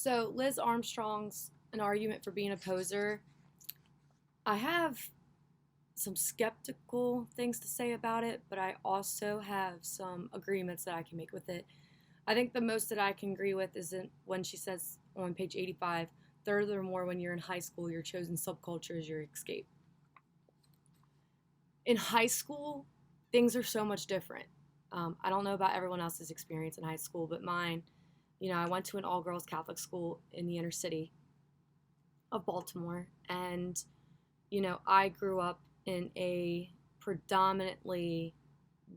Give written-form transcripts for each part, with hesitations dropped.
So Liz Armstrong's an argument for being a poser. I have some skeptical things to say about it, but I also have some agreements that I can make with it. I think the most that I can agree with is when she says on page 85, furthermore, when you're in high school, your chosen subculture is your escape. In high school, things are so much different. I don't know about everyone else's experience in high school, but mine, I went to an all girls Catholic school in the inner city of Baltimore. And, I grew up in a predominantly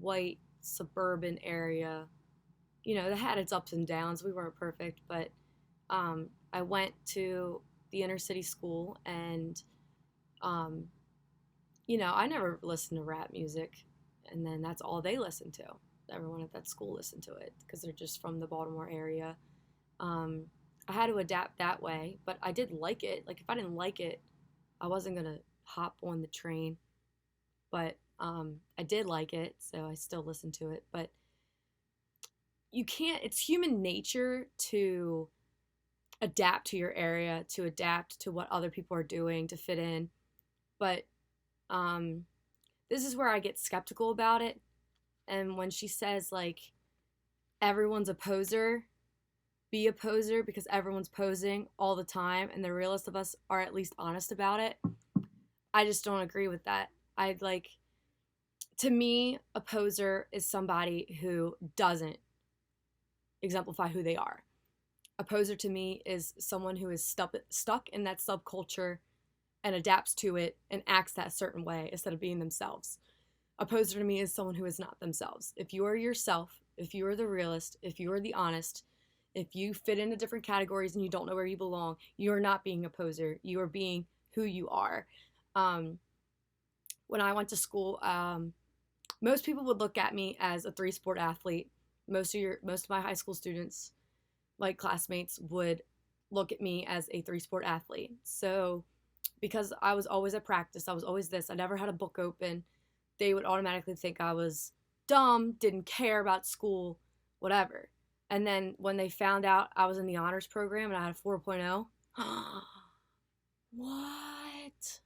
white suburban area, that had its ups and downs. We weren't perfect, but I went to the inner city school and, um, I never listened to rap music. And then that's all they listened to. Everyone at that school listened to it because they're just from the Baltimore area. Um, I had to adapt that way, but I did like it. Like if I didn't like it, I wasn't gonna hop on the train. But I did like it, so I still listened to it. But you can't. It's human nature to adapt to your area, to adapt to what other people are doing, to fit in. But um, this is where I get skeptical about it. And when she says like everyone's a poser, be a poser because everyone's posing all the time and the realest of us are at least honest about it. I just don't agree with that. To me, a poser is somebody who doesn't exemplify who they are. A poser to me is someone who is stuck in that subculture and adapts to it and acts that certain way instead of being themselves. A poser to me is someone who is not themselves. If you are yourself, if you are the realist, if you are the honest, if you fit into different categories and you don't know where you belong, you are not being a poser. You are being who you are. When I went to school, most people would look at me as a three-sport athlete. Most of my high school students, like classmates, would look at me as a three-sport athlete. So because I was always at practice, I was always this, I never had a book open, they would automatically think I was dumb, didn't care about school, whatever. And then when they found out I was in the honors program and I had a 4.0, what?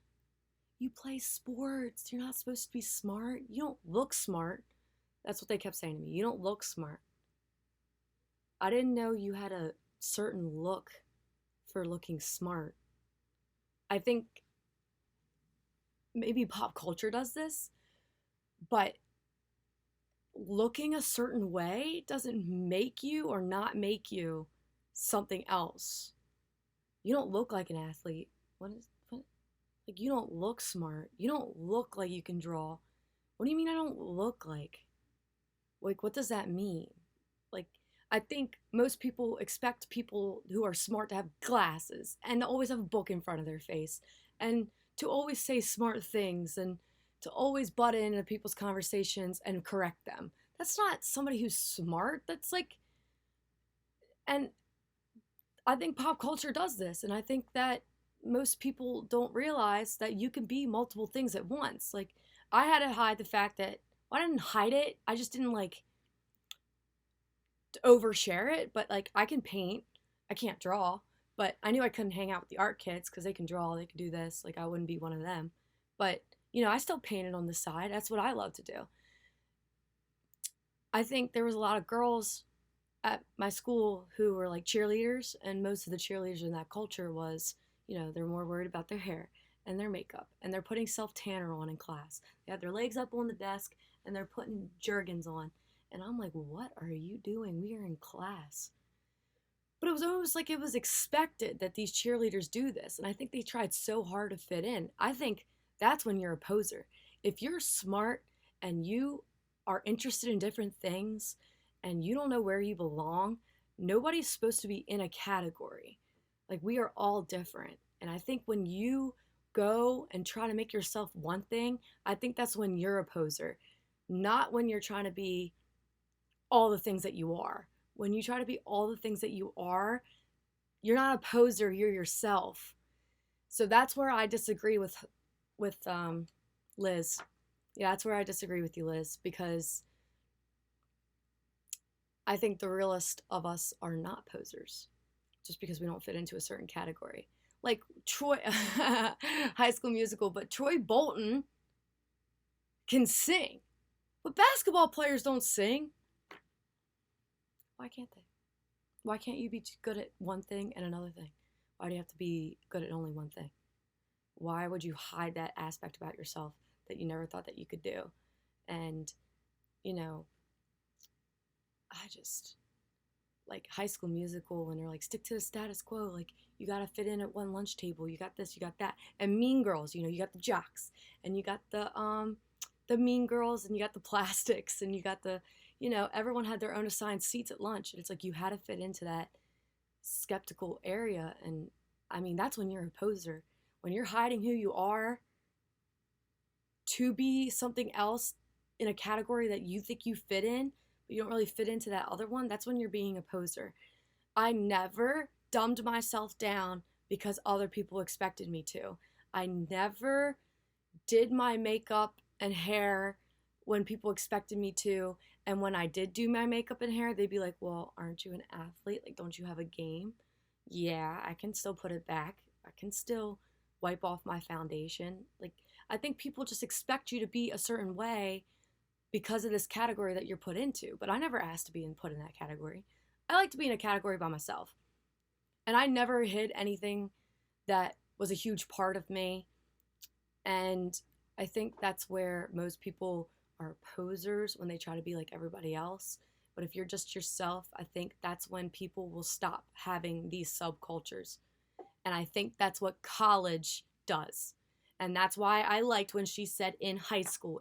You play sports. You're not supposed to be smart. You don't look smart. That's what they kept saying to me. You don't look smart. I didn't know you had a certain look for looking smart. I think maybe pop culture does this, but looking a certain way doesn't make you or not make you something else. You don't look like an athlete. What? Like you don't look smart. You don't look like you can draw. What do you mean I don't look like? Like what does that mean? Like I think most people expect people who are smart to have glasses and to always have a book in front of their face and to always say smart things and to always butt into people's conversations and correct them. That's not somebody who's smart. That's like, and I think pop culture does this. And I think that most people don't realize that you can be multiple things at once. Like, I had to hide the fact that, well, I didn't hide it. I just didn't like overshare it. But like, I can paint, I can't draw. But I knew I couldn't hang out with the art kids because they can draw, they can do this. Like, I wouldn't be one of them. But I still painted on the side. That's what I love to do. I think there was a lot of girls at my school who were like cheerleaders, and most of the cheerleaders in that culture was, they're more worried about their hair and their makeup, and they're putting self tanner on in class. They have their legs up on the desk and they're putting jergens on. And I'm like, what are you doing? We are in class. But it was almost like it was expected that these cheerleaders do this. And I think they tried so hard to fit in. I think that's when you're a poser. If you're smart and you are interested in different things and you don't know where you belong, nobody's supposed to be in a category. Like we are all different. And I think when you go and try to make yourself one thing, I think that's when you're a poser, not when you're trying to be all the things that you are. When you try to be all the things that you are, you're not a poser, you're yourself. So that's where I disagree with Liz. Yeah, that's where I disagree with you, Liz, because I think the realest of us are not posers. just because we don't fit into a certain category. Like Troy, High School Musical, but Troy Bolton can sing. But basketball players don't sing. Why can't they? Why can't you be good at one thing and another thing? Why do you have to be good at only one thing? Why would you hide that aspect about yourself that you never thought that you could do? And, you know, I just, like High School Musical, when they're like, stick to the status quo, like, you gotta fit in at one lunch table, you got this, you got that. And Mean Girls, you know, you got the jocks, and you got the mean girls, and you got the plastics, and you got the, you know, everyone had their own assigned seats at lunch. And it's like you had to fit into that skeptical area. And I mean, that's when you're a poser. When you're hiding who you are to be something else in a category that you think you fit in, but you don't really fit into that other one, that's when you're being a poser. I never dumbed myself down because other people expected me to. I never did my makeup and hair when people expected me to. And when I did do my makeup and hair, they'd be like, well, aren't you an athlete? Like, don't you have a game? Yeah, I can still put it back. I can still wipe off my foundation. Like, I think people just expect you to be a certain way because of this category that you're put into. But I never asked to be put in that category. I like to be in a category by myself. And I never hid anything that was a huge part of me. And I think that's where most people are posers, when they try to be like everybody else. But if you're just yourself, I think that's when people will stop having these subcultures. And I think that's what college does. And that's why I liked when she said in high school,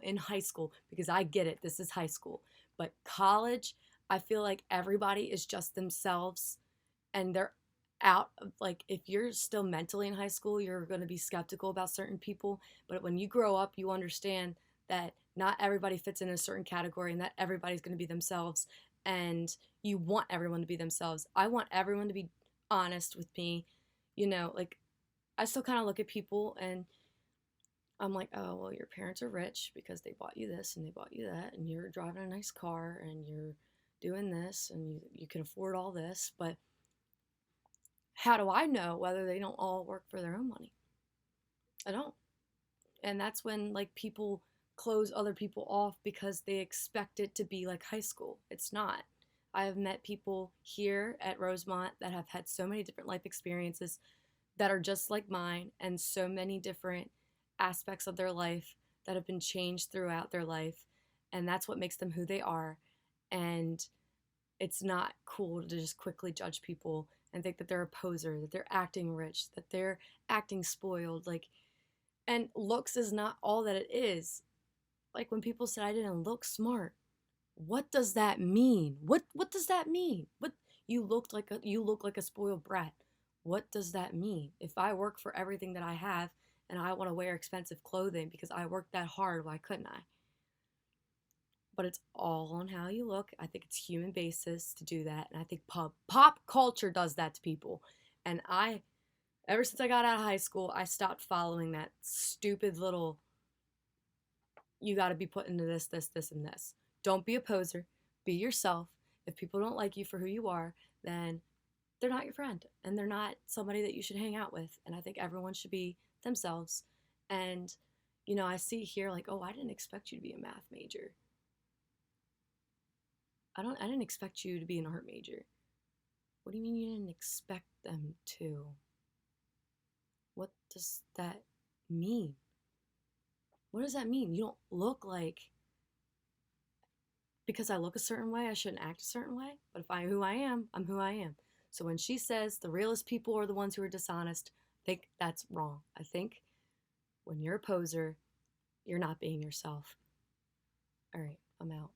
because I get it, this is high school. But college, I feel like everybody is just themselves, and they're out of, like, if you're still mentally in high school, you're going to be skeptical about certain people. But when you grow up, you understand that not everybody fits in a certain category, and that everybody's going to be themselves. And you want everyone to be themselves. I want everyone to be honest with me. You know, like, I still kind of look at people and I'm like, oh, well, your parents are rich because they bought you this and they bought you that, and you're driving a nice car and you're doing this and you can afford all this. But how do I know whether they don't all work for their own money? I don't. And that's when, like, people close other people off because they expect it to be like high school. It's not. I have met people here at Rosemont that have had so many different life experiences that are just like mine, and so many different aspects of their life that have been changed throughout their life. And that's what makes them who they are. And it's not cool to just quickly judge people and think that they're a poser, that they're acting rich, that they're acting spoiled. Like, and looks is not all that it is. Like, when people say I didn't look smart, what does that mean? What does that mean? What, you look like a spoiled brat. What does that mean? If I work for everything that I have and I want to wear expensive clothing because I worked that hard, why couldn't I? But it's all on how you look. I think it's human basis to do that. And I think pop culture does that to people. And ever since I got out of high school, I stopped following that stupid little, you got to be put into this, and this. Don't be a poser. Be yourself. If people don't like you for who you are, then they're not your friend, and they're not somebody that you should hang out with. And I think everyone should be themselves. And, you know, I see here like, oh, I didn't expect you to be a math major. I didn't expect you to be an art major. What do you mean you didn't expect them to? What does that mean? What does that mean? You don't look like, because I look a certain way, I shouldn't act a certain way. But if I'm who I am, I'm who I am. So when she says the realest people are the ones who are dishonest, I think that's wrong. I think when you're a poser, you're not being yourself. All right, I'm out.